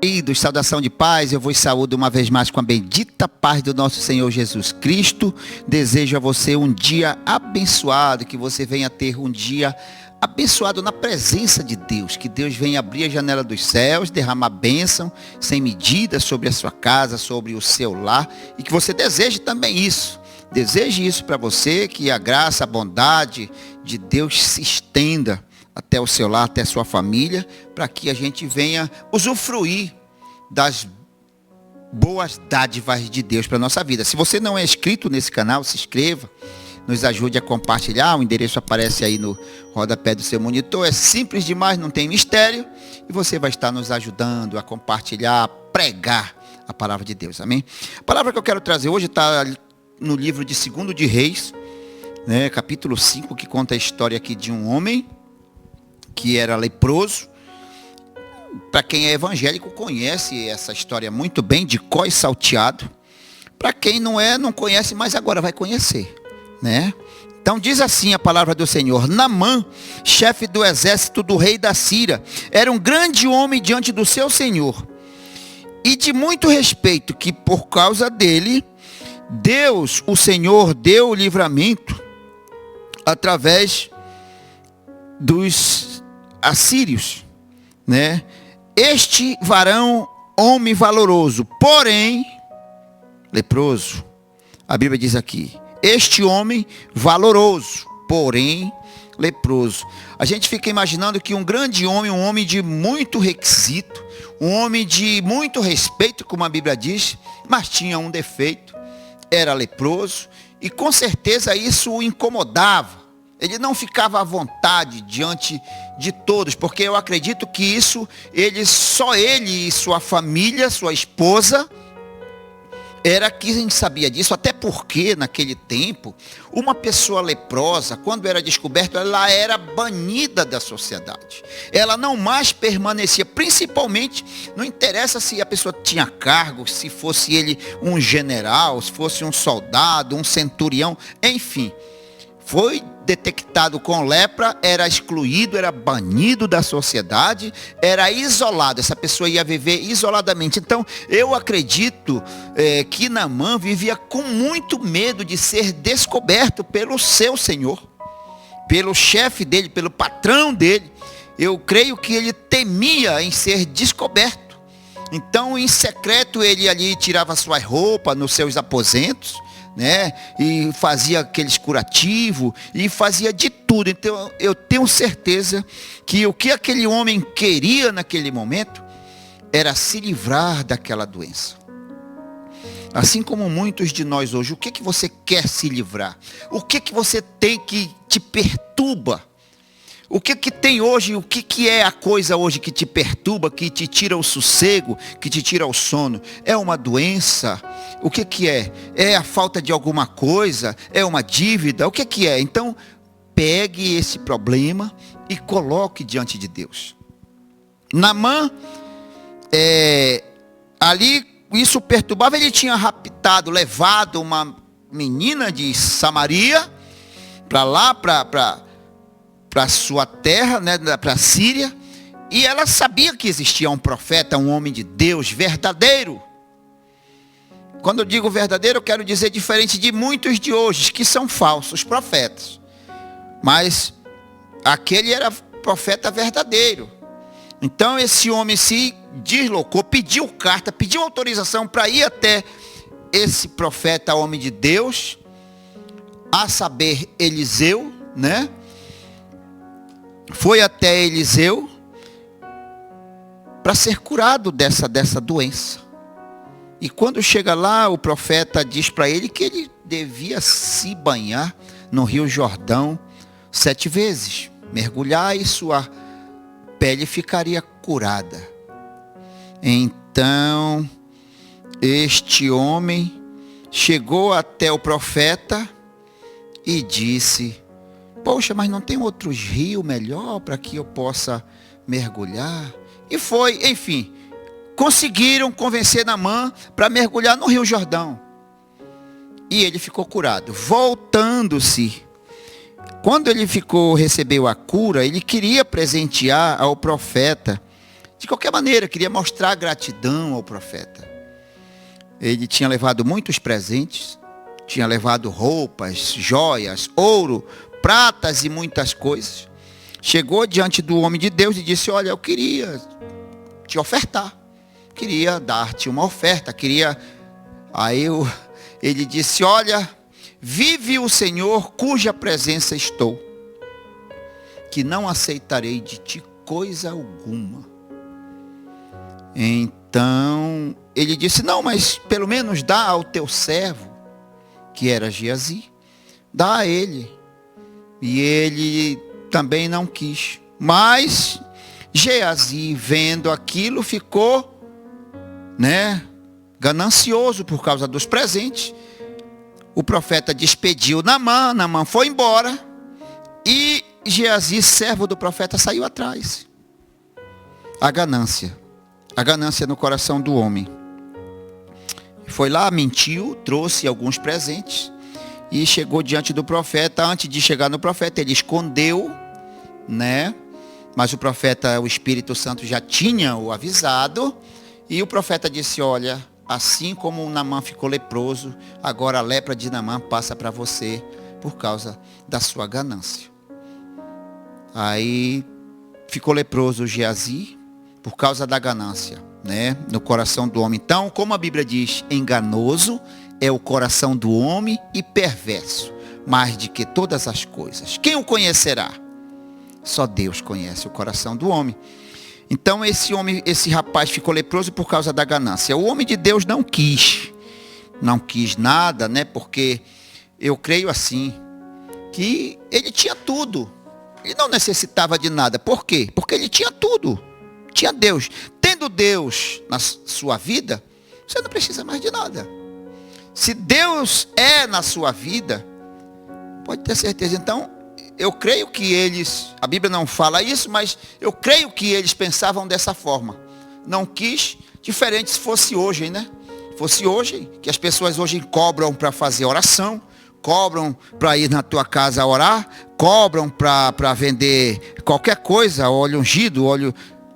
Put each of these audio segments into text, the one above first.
queridos, saudação de paz, eu vos saúdo uma vez mais com a bendita paz do nosso Senhor Jesus Cristo. Desejo a você um dia abençoado, que você venha ter um dia abençoado na presença de Deus, que Deus venha abrir a janela dos céus, derramar bênção sem medida sobre a sua casa, sobre o seu lar, e que você deseje também isso. Deseje isso para você, que a graça, a bondade de Deus se estenda até o seu lar, até a sua família, para que a gente venha usufruir das boas dádivas de Deus para a nossa vida. Se você não é inscrito nesse canal, se inscreva, nos ajude a compartilhar, o endereço aparece aí no rodapé do seu monitor, é simples demais, não tem mistério, e você vai estar nos ajudando a compartilhar, a pregar a palavra de Deus, amém? A palavra que eu quero trazer hoje está no livro de 2 de Reis, né, capítulo 5, que conta a história aqui de um homem que era leproso. Para quem é evangélico conhece essa história muito bem, de cós salteado. Para quem não é, não conhece, mas agora vai conhecer, né? Então diz assim a palavra do Senhor: Naamã, chefe do exército do rei da Síria, era um grande homem diante do seu Senhor, e de muito respeito, que por causa dele, Deus, o Senhor, deu o livramento através dos assírios, né? Este varão, homem valoroso, porém leproso. A Bíblia diz aqui: este homem valoroso, porém leproso. A gente fica imaginando que um grande homem, um homem de muito requisito, um homem de muito respeito, como a Bíblia diz, mas tinha um defeito, era leproso, e com certeza isso o incomodava. Ele não ficava à vontade diante de todos, porque eu acredito que isso, só ele e sua família, sua esposa, era quem sabia disso. Até porque naquele tempo, uma pessoa leprosa, quando era descoberta, ela era banida da sociedade. Ela não mais permanecia, principalmente, não interessa se a pessoa tinha cargo, se fosse ele um general, se fosse um soldado, um centurião, enfim. Foi detectado com lepra, era excluído, era banido da sociedade, era isolado. Essa pessoa ia viver isoladamente. Então, eu acredito que Naamã vivia com muito medo de ser descoberto pelo seu senhor, pelo chefe dele, pelo patrão dele. Eu creio que ele temia em ser descoberto. Então, em secreto, ele ali tirava suas roupas nos seus aposentos, né? E fazia aqueles curativos, e fazia de tudo. Então eu tenho certeza que o que aquele homem queria naquele momento era se livrar daquela doença. Assim como muitos de nós hoje, o que você quer se livrar? O que você tem que te perturba? O que tem hoje, o que é a coisa hoje que te perturba, que te tira o sossego, que te tira o sono? É uma doença? O que é? É a falta de alguma coisa? É uma dívida? O que é? Então, pegue esse problema e coloque diante de Deus. Naamã, ali, isso perturbava. Ele tinha raptado, levado uma menina de Samaria para lá, para sua terra, né, para a Síria, e ela sabia que existia um profeta, um homem de Deus verdadeiro. Quando eu digo verdadeiro, eu quero dizer diferente de muitos de hoje, que são falsos profetas. Mas aquele era profeta verdadeiro. Então esse homem se deslocou, pediu carta, pediu autorização para ir até esse profeta, homem de Deus, a saber, Eliseu, né? Foi até Eliseu para ser curado dessa doença. E quando chega lá, o profeta diz para ele que ele devia se banhar no Rio Jordão 7 vezes, mergulhar, e sua pele ficaria curada. Então, este homem chegou até o profeta e disse: poxa, mas não tem outros rios melhor para que eu possa mergulhar? E foi, enfim, conseguiram convencer Naamã para mergulhar no Rio Jordão. E ele ficou curado. Voltando-se, quando ele recebeu a cura, ele queria presentear ao profeta De qualquer maneira, queria mostrar gratidão ao profeta. Ele tinha levado muitos presentes, tinha levado roupas, joias, ouro, pratas e muitas coisas. Chegou diante do homem de Deus e disse: olha, eu queria te ofertar, queria dar-te uma oferta, ele disse: olha, vive o Senhor cuja presença estou, que não aceitarei de ti coisa alguma. Então ele disse: não, mas pelo menos dá ao teu servo, que era Geazi, dá a ele. E ele também não quis. Mas Geazi, vendo aquilo, ficou, ganancioso por causa dos presentes. O profeta despediu Naamã, Naamã foi embora, e Geazi, servo do profeta, saiu atrás. A ganância no coração do homem. Foi lá, mentiu, trouxe alguns presentes e chegou diante do profeta. Antes de chegar no profeta, ele escondeu, mas o profeta, o Espírito Santo já tinha o avisado, e o profeta disse: olha, assim como o Naamã ficou leproso, agora a lepra de Naamã passa para você por causa da sua ganância. Aí ficou leproso Geazi por causa da ganância, no coração do homem. Então, como a Bíblia diz, enganoso é o coração do homem e perverso, mais do que todas as coisas. Quem o conhecerá? Só Deus conhece o coração do homem. Então esse rapaz ficou leproso por causa da ganância. O homem de Deus não quis nada, porque eu creio assim, que ele tinha tudo. Ele não necessitava de nada. Por quê? Porque ele tinha tudo. Tinha Deus. Tendo Deus na sua vida, você não precisa mais de nada. Se Deus é na sua vida, pode ter certeza. Então, eu creio que eles, a Bíblia não fala isso, mas eu creio que eles pensavam dessa forma. Não quis, diferente se fosse hoje, Fosse hoje, que as pessoas hoje cobram para fazer oração, cobram para ir na tua casa orar, cobram para vender qualquer coisa, óleo ungido,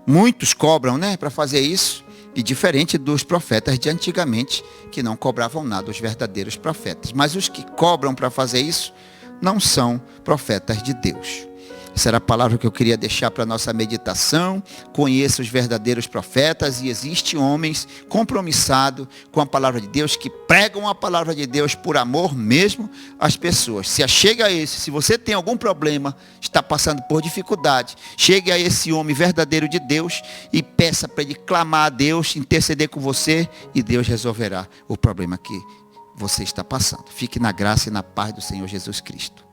muitos cobram, para fazer isso. E diferente dos profetas de antigamente, que não cobravam nada, os verdadeiros profetas. Mas os que cobram para fazer isso, não são profetas de Deus. Essa era a palavra que eu queria deixar para a nossa meditação. Conheça os verdadeiros profetas, e existem homens compromissados com a palavra de Deus, que pregam a palavra de Deus por amor mesmo às pessoas. Se achegue a esse, se você tem algum problema, está passando por dificuldade, chegue a esse homem verdadeiro de Deus e peça para ele clamar a Deus, interceder com você, e Deus resolverá o problema que você está passando. Fique na graça e na paz do Senhor Jesus Cristo.